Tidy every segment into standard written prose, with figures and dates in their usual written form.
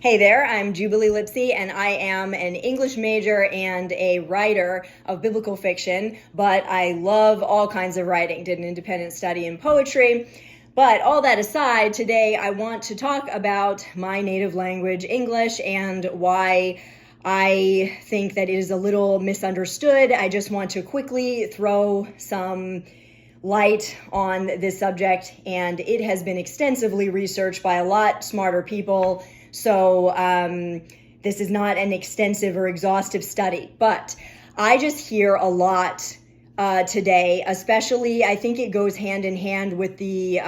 Hey there, I'm Jubilee Lipsy, and I am an English major and a writer of biblical fiction, but I love all kinds of writing. Did an independent study in poetry. But all that aside, today I want to talk about my native language, English, and why I think that it is a little misunderstood. I just want to quickly throw some light on this subject, and it has been extensively researched by a lot smarter people. So this is not an extensive or exhaustive study, but I just hear a lot today, especially I think it goes hand in hand with the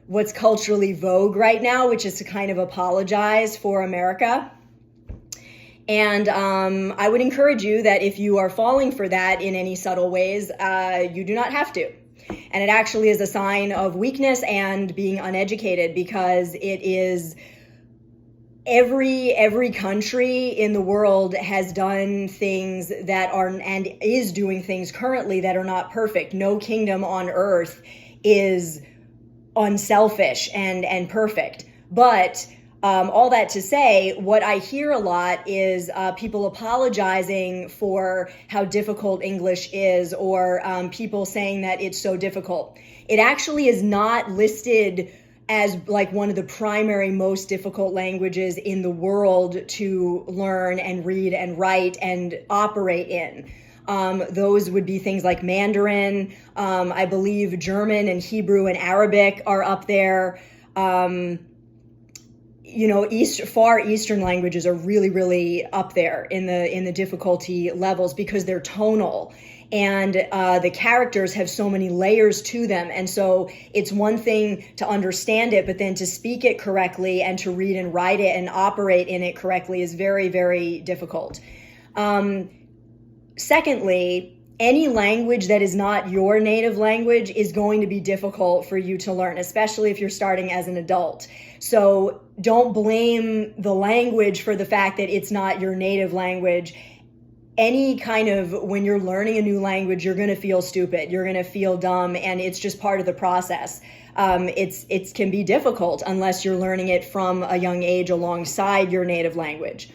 what's culturally vogue right now, which is to kind of apologize for America. And I would encourage you that if you are falling for that in any subtle ways, you do not have to. And it actually is a sign of weakness and being uneducated, because it is every country in the world has done things that are and is doing things currently that are not perfect. No kingdom on earth is unselfish and perfect. But all that to say, what I hear a lot is people apologizing for how difficult English is, or people saying that it's so difficult. It actually is not listed as like one of the primary most difficult languages in the world to learn and read and write and operate in. Those would be things like Mandarin. I believe German and Hebrew and Arabic are up there. Far Eastern languages are really, really up there in the difficulty levels, because they're tonal, and the characters have so many layers to them. And so it's one thing to understand it, but then to speak it correctly and to read and write it and operate in it correctly is very, very difficult. Secondly, any language that is not your native language is going to be difficult for you to learn, especially if you're starting as an adult. So don't blame the language for the fact that it's not your native language. When you're learning a new language, you're going to feel stupid, you're going to feel dumb, and it's just part of the process. It can be difficult unless you're learning it from a young age alongside your native language.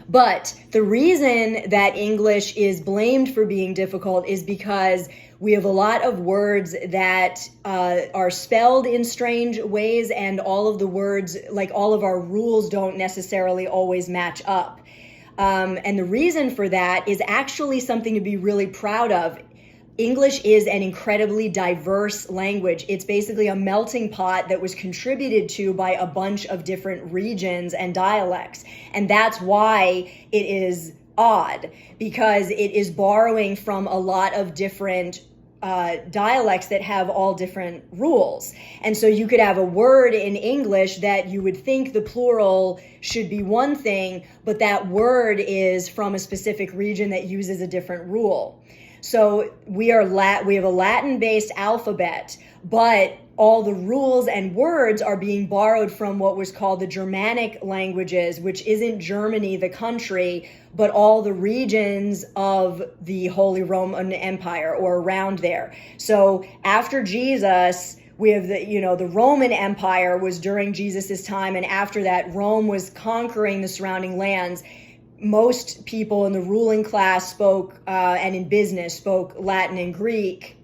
But the reason that English is blamed for being difficult is because we have a lot of words that are spelled in strange ways, and all of the words, like all of our rules, don't necessarily always match up. And the reason for that is actually something to be really proud of. English is an incredibly diverse language. It's basically a melting pot that was contributed to by a bunch of different regions and dialects. And that's why it is odd, because it is borrowing from a lot of different dialects that have all different rules. And so you could have a word in English that you would think the plural should be one thing, but that word is from a specific region that uses a different rule. So we have a Latin-based alphabet, but all the rules and words are being borrowed from what was called the Germanic languages, which isn't Germany, the country, but all the regions of the Holy Roman Empire or around there. So after Jesus, we have the Roman Empire was during Jesus's time, and after that, Rome was conquering the surrounding lands. Most people in the ruling class spoke, and in business spoke Latin and Greek.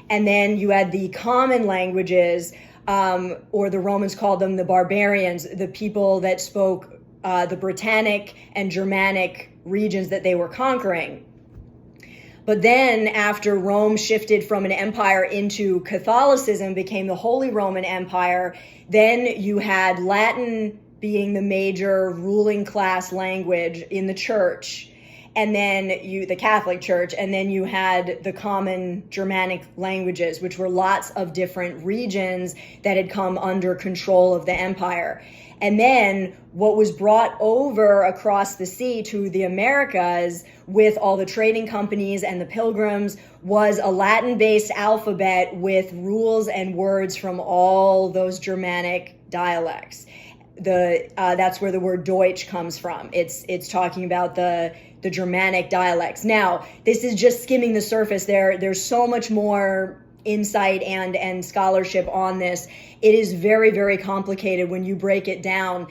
And then you had the common languages, or the Romans called them the barbarians, the people that spoke the Britannic and Germanic regions that they were conquering. But then after Rome shifted from an empire into Catholicism, became the Holy Roman Empire, then you had Latin being the major ruling class language in the church, and then the Catholic Church, and then you had the common Germanic languages, which were lots of different regions that had come under control of the empire. And then what was brought over across the sea to the Americas with all the trading companies and the pilgrims was a Latin-based alphabet with rules and words from all those Germanic dialects. That's where the word Deutsch comes from. It's talking about the Germanic dialects. Now, this is just skimming the surface. There's so much more insight and scholarship on this. It is very, very complicated when you break it down.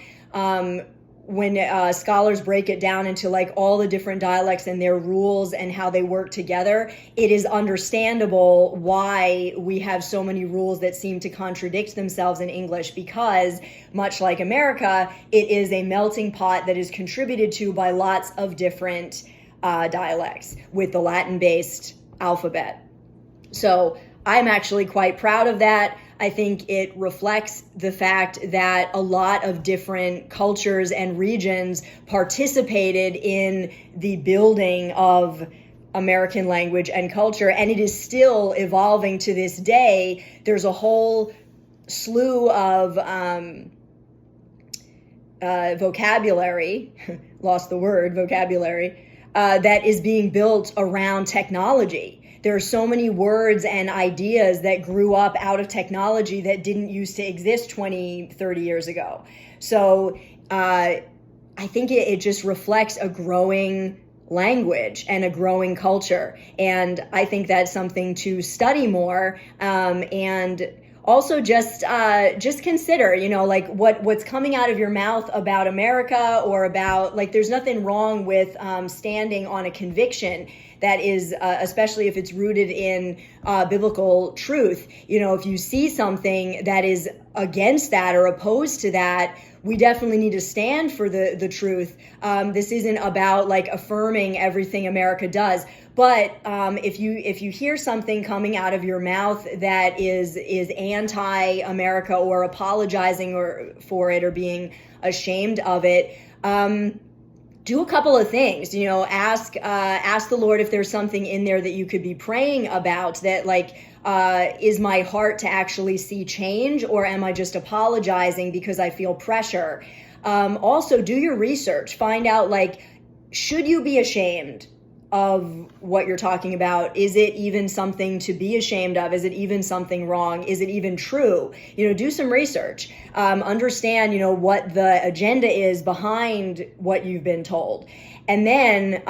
When scholars break it down into like all the different dialects and their rules and how they work together, it is understandable why we have so many rules that seem to contradict themselves in English, because much like America, it is a melting pot that is contributed to by lots of different dialects with the Latin-based alphabet. So I'm actually quite proud of that. I think it reflects the fact that a lot of different cultures and regions participated in the building of American language and culture, and it is still evolving to this day. There's a whole slew of vocabulary, lost the word, vocabulary, that is being built around technology. There are so many words and ideas that grew up out of technology that didn't used to exist 20, 30 years ago. So I think it just reflects a growing language and a growing culture. And I think that's something to study more, and also just consider, like what's coming out of your mouth about America, or about, like, there's nothing wrong with standing on a conviction that is, especially if it's rooted in biblical truth. If you see something that is against that or opposed to that, we definitely need to stand for the truth. This isn't about like affirming everything America does. But if you hear something coming out of your mouth that is anti-America, or apologizing for it, or being ashamed of it, do a couple of things. Ask the Lord if there's something in there that you could be praying about, that like, is my heart to actually see change, or am I just apologizing because I feel pressure? Also, do your research. Find out, like, should you be ashamed of what you're talking about? Is it even something to be ashamed of? Is it even something wrong? Is it even true? Do some research. Understand, what the agenda is behind what you've been told. And then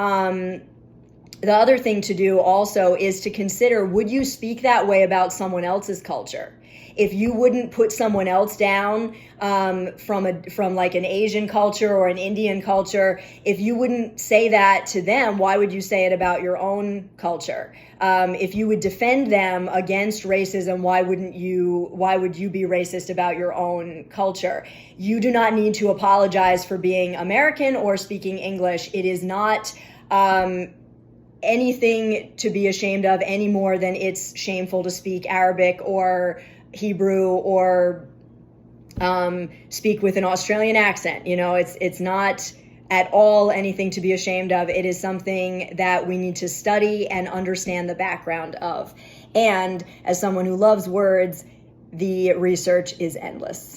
the other thing to do also is to consider, would you speak that way about someone else's culture? If you wouldn't put someone else down from like an Asian culture or an Indian culture, if you wouldn't say that to them, why would you say it about your own culture? If you would defend them against racism, why would you be racist about your own culture? You do not need to apologize for being American or speaking English. It is not anything to be ashamed of any more than it's shameful to speak Arabic or Hebrew, or speak with an Australian accent. It's not at all anything to be ashamed of. It is something that we need to study and understand the background of. And as someone who loves words, the research is endless.